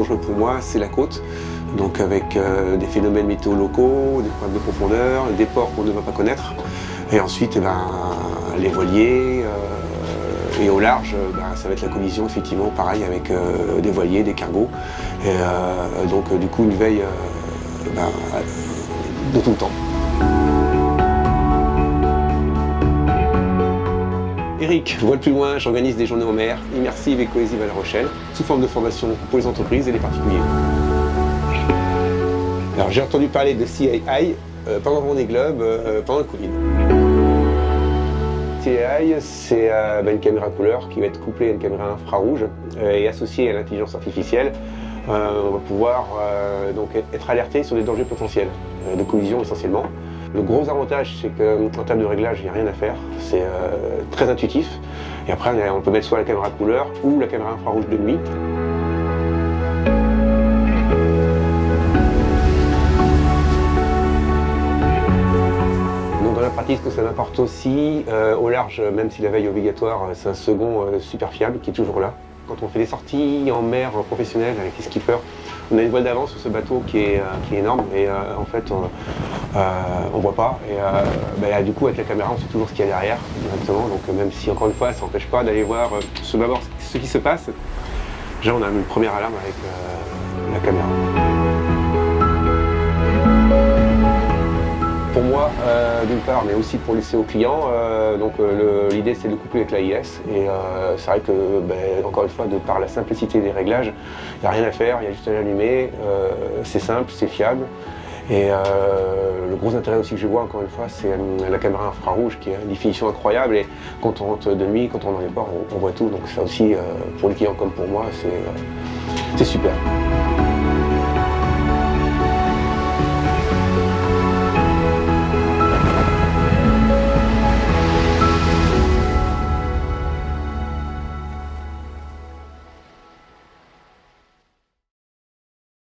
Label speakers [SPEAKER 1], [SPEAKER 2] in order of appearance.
[SPEAKER 1] dangereux pour moi, c'est la côte. Donc avec des phénomènes météo locaux, des problèmes de profondeur, des ports qu'on ne va pas connaître. Et ensuite, les voiliers. Et au large, ça va être la collision, effectivement, pareil, avec des voiliers, des cargos. Et donc, du coup, une veille de tout le temps. Eric, voile plus loin, j'organise des journées en mer, immersives et cohésives à La Rochelle, sous forme de formation pour les entreprises et les particuliers. Alors, j'ai entendu parler de CAI pendant le Vendée Globe, pendant le Covid. CAI, c'est une caméra couleur qui va être couplée à une caméra infrarouge et associée à l'intelligence artificielle. On va pouvoir donc être alerté sur des dangers potentiels, de collision essentiellement. Le gros avantage, c'est qu'en termes de réglage, il n'y a rien à faire. C'est très intuitif. Et après, on peut mettre soit la caméra couleur ou la caméra infrarouge de nuit. Dans la pratique, ce que ça m'apporte aussi, au large, même si la veille est obligatoire, c'est un second super fiable qui est toujours là. Quand on fait des sorties en mer professionnelle avec les skippers, on a une voile d'avance sur ce bateau qui est énorme et en fait on voit pas. Et du coup avec la caméra on sait toujours ce qu'il y a derrière directement. Donc même si encore une fois ça n'empêche pas d'aller voir ce bâbord ce qui se passe, déjà on a une première alarme avec la caméra. Pour moi, d'une part, mais aussi pour laisser aux clients, l'idée c'est de coupler avec l'AIS et c'est vrai que, encore une fois, de par la simplicité des réglages, il n'y a rien à faire, il y a juste à l'allumer, c'est simple, c'est fiable. Et le gros intérêt aussi que je vois, encore une fois, c'est la caméra infrarouge qui a une définition incroyable et quand on rentre de nuit, quand on est dans les ports, on voit tout. Donc ça aussi, pour les clients comme pour moi, c'est super.